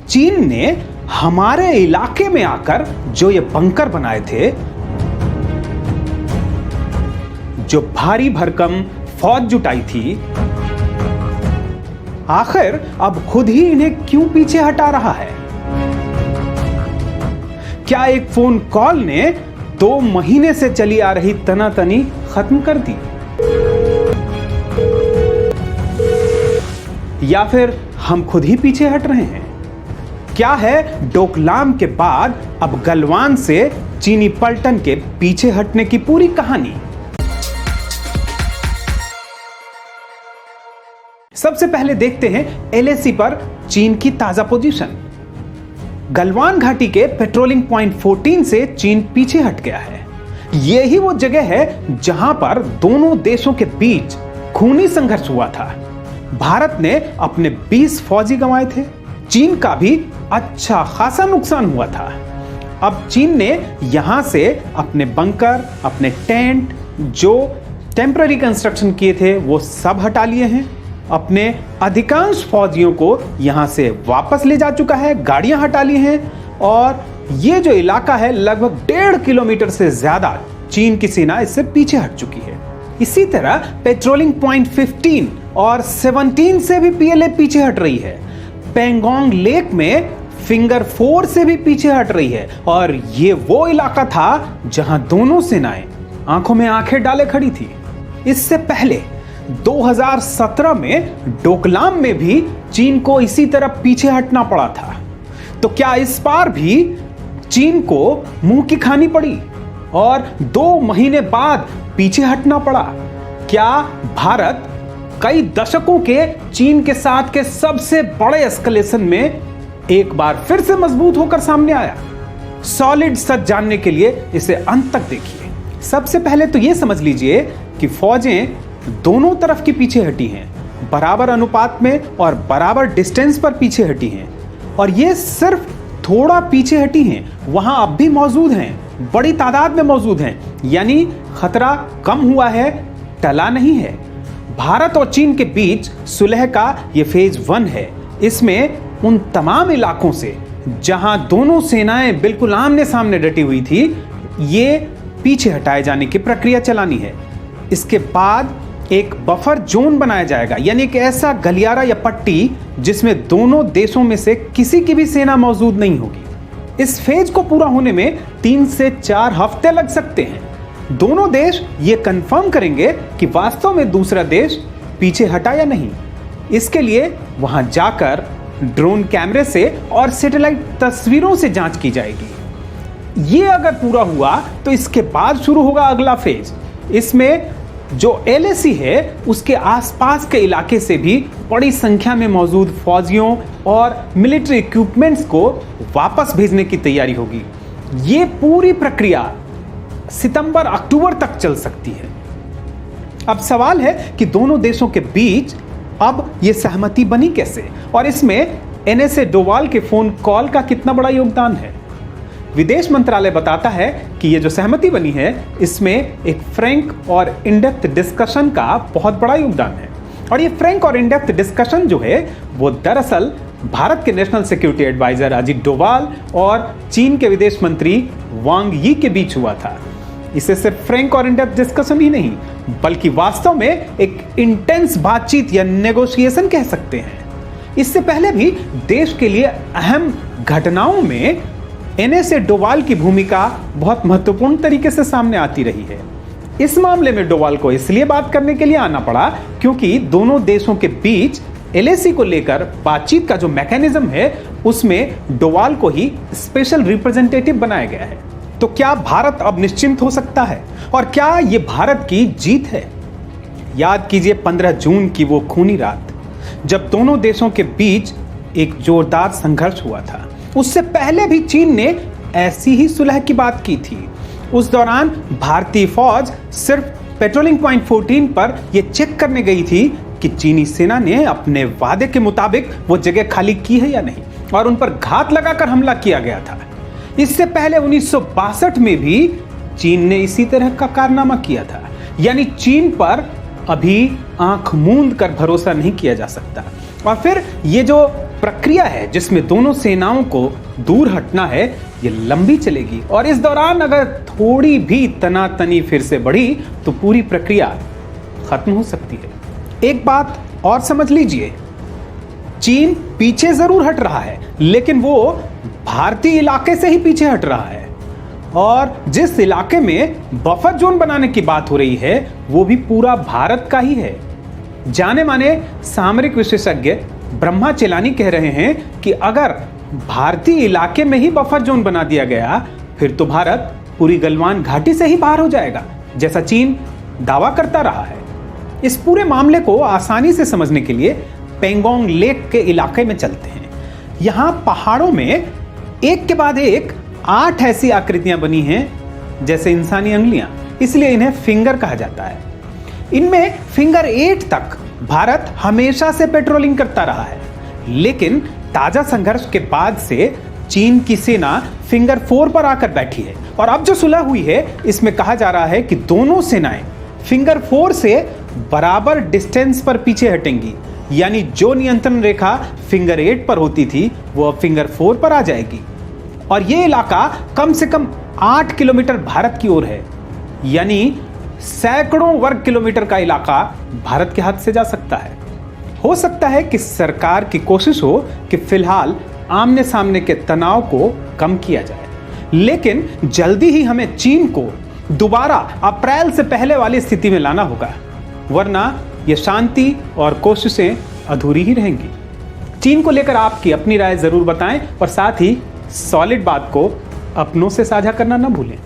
चीन ने हमारे इलाके में आकर जो ये बंकर बनाए थे, जो भारी भरकम फौज जुटाई थी, आखिर अब खुद ही इन्हें क्यों पीछे हटा रहा है? क्या एक फोन कॉल ने 2 महीने से चली आ रही तनातनी खत्म कर दी? या फिर हम खुद ही पीछे हट रहे हैं? क्या है डोकलाम के बाद अब गलवान से चीनी पलटन के पीछे हटने की पूरी कहानी? सबसे पहले देखते हैं एलएसी पर चीन की ताजा पोजीशन। गलवान घाटी के पेट्रोलिंग पॉइंट 14 से चीन पीछे हट गया है। यही वो जगह है जहां पर दोनों देशों के बीच खूनी संघर्ष हुआ था। भारत ने अपने 20 फौजी गंवाए थे। चीन का भी अच्छा खासा नुकसान हुआ था। अब चीन ने यहां से अपने बंकर, अपने टेंट, जो टेम्पररी कंस्ट्रक्शन किए थे, वो सब हटा लिए हैं। अपने अधिकांश फौजियों को यहां से वापस ले जा चुका है, गाड़ियां हटा ली हैं और ये जो इलाका है लगभग 1.5 किलोमीटर से ज्यादा चीन की सेना इससे पीछे हट चुकी है। इसी तरह पेट्रोलिंग पॉइंट 15 और 17 से भी पीएलए पीछे हट रही है। पेंगोंग लेक में फिंगर 4 से भी पीछे हट रही है और ये वो इलाका था जहां दोनों सेनाएं आंखों में आंखें डाले खड़ी थी। इससे पहले 2017 में डोकलाम में भी चीन को इसी तरह पीछे हटना पड़ा था। तो क्या इस बार भी चीन को मुंह की खानी पड़ी और 2 महीने बाद पीछे हटना पड़ा? क्या भारत कई दशकों के चीन के साथ के सबसे बड़े एस्केलेशन में एक बार फिर से मजबूत होकर सामने आया? सॉलिड सच जानने के लिए इसे अंत तक देखिए। सबसे पहले तो यह समझ लीजिए कि फौजें दोनों तरफ की पीछे हटी हैं, बराबर अनुपात में और बराबर डिस्टेंस पर पीछे हटी हैं। और ये सिर्फ थोड़ा पीछे हटी हैं, वहां अब भी मौजूद हैं, बड़ी तादाद में मौजूद हैं, यानी खतरा कम हुआ है, टला नहीं है। भारत और चीन के बीच सुलह का ये फेज 1 है। इसमें उन तमाम इलाकों से जहां दोनों सेनाएं बिल्कुल आमने सामने डटी हुई थी, ये पीछे हटाए जाने की प्रक्रिया चलानी है। इसके बाद एक बफर जोन बनाया जाएगा, यानी एक ऐसा गलियारा या पट्टी जिसमें दोनों देशों में से किसी की भी सेना मौजूद नहीं होगी। इस फेज को पूरा होने में 3 से 4 हफ्ते लग सकते हैं। दोनों देश ये कंफर्म करेंगे कि वास्तव में दूसरा देश पीछे हटा या नहीं। इसके लिए वहां जाकर ड्रोन कैमरे से और सैटेलाइट तस्वीरों से जांच की जाएगी। ये अगर पूरा हुआ तो इसके बाद शुरू होगा अगला फेज। इसमें जो एलएसी है उसके आसपास के इलाके से भी बड़ी संख्या में मौजूद फौजियों और मिलिट्री इक्विपमेंट्स को वापस भेजने की तैयारी होगी। ये पूरी प्रक्रिया सितंबर-अक्टूबर तक चल सकती है। अब सवाल है कि दोनों देशों के बीच अब ये सहमति बनी कैसे, और इसमें एनएसए डोवाल के फोन कॉल का कितना बड़ा योगदान है। विदेश मंत्रालय बताता है कि ये जो सहमति बनी है, इसमें एक फ्रैंक और इनडेप्थ डिस्कशन का बहुत बड़ा योगदान है। और ये फ्रैंक और इनडेप्थ डिस्कशन जो है वो दरअसल भारत के national security adviser Ajit Doval और चीन के विदेश मंत्री वांग यी के बीच हुआ था। इसे सिर्फ फ्रैंक और इनडेप्थ डिस्कशन ही नहीं, बल्कि वास्तव में एक इंटेंस बातचीत या नेगोशिएशन कह सकते हैं। इससे पहले भी देश के लिए अहम घटनाओं में एनएसए डोवाल की भूमिका बहुत महत्वपूर्ण तरीके से सामने आती रही है। इस मामले में डोवाल को इसलिए बात करने के लिए आना पड़ा क्योंकि दोनों देशों के बीच एलएसी को लेकर बातचीत का जो मैकेनिज्म है उसमें डोवाल को ही स्पेशल रिप्रेजेंटेटिव बनाया गया है। तो क्या भारत अब निश्चिंत हो सकता है, और क्या यह भारत की जीत है? याद कीजिए 15 जून की वो खूनी रात जब दोनों देशों के बीच एक जोरदार संघर्ष हुआ था। उससे पहले भी चीन ने ऐसी ही सुलह की बात की थी। उस दौरान भारतीय फौज सिर्फ पेट्रोलिंग पॉइंट 14 पर यह चेक करने गई थी कि चीनी सेना ने अपने वादे के मुताबिक वो जगह खाली की है या नहीं, और उन पर घात लगाकर हमला किया गया था। इससे पहले 1962 में भी चीन ने इसी तरह का कारनामा किया था। यानी चीन पर अभी आंख मूंद कर भरोसा नहीं किया जा सकता। और फिर ये जो प्रक्रिया है जिसमें दोनों सेनाओं को दूर हटना है, ये लंबी चलेगी और इस दौरान अगर थोड़ी भी तनातनी फिर से बढ़ी तो पूरी प्रक्रिया खत्म हो सकती है। एक बात और समझ लीजिए, चीन पीछे जरूर हट रहा है लेकिन वो भारतीय इलाके से ही पीछे हट रहा है और जिस इलाके में बफर जोन बनाने की बात हो रही है वो भी पूरा भारत का ही है। जाने माने सामरिक विशेषज्ञ ब्रह्मा चेलानी कह रहे हैं कि अगर भारतीय इलाके में ही बफर जोन बना दिया गया फिर तो भारत पूरी गलवान घाटी से ही बाहर हो जाएगा, जैसा चीन दावा करता रहा है। इस पूरे मामले को आसानी से समझने के लिए पेंगोंग लेक के इलाके में चलते हैं। यहां पहाड़ों में एक के बाद एक 8 ऐसी आकृतियां बनी हैं जैसे इंसानी अंगुलियां, इसलिए इन्हें फिंगर कहा जाता है। इनमें फिंगर 8 तक भारत हमेशा से पेट्रोलिंग करता रहा है, लेकिन ताजा संघर्ष के बाद से चीन की सेना फिंगर 4 पर आकर बैठी है और अब जो सुलह हुई है इसमें कहा जा रहा है कि दोनों सेनाएं फिंगर 4 से बराबर डिस्टेंस पर पीछे हटेंगी, यानी जो नियंत्रण रेखा फिंगर 8 पर होती थी वो अब फिंगर 4 पर आ जाएगी और ये इलाका कम से कम 8 किलोमीटर भारत की ओर है, यानी सैकड़ों वर्ग किलोमीटर का इलाका भारत के हाथ से जा सकता है। हो सकता है कि सरकार की कोशिश हो कि फिलहाल आमने सामने के तनाव को कम किया जाए, लेकिन जल्दी ही हमें चीन को दोबारा अप्रैल से पहले वाली स्थिति में लाना होगा, वरना ये शांति और कोशिशें अधूरी ही रहेंगी। चीन को लेकर आपकी अपनी राय जरूर बताएं और साथ ही सॉलिड बात को अपनों से साझा करना ना भूलें।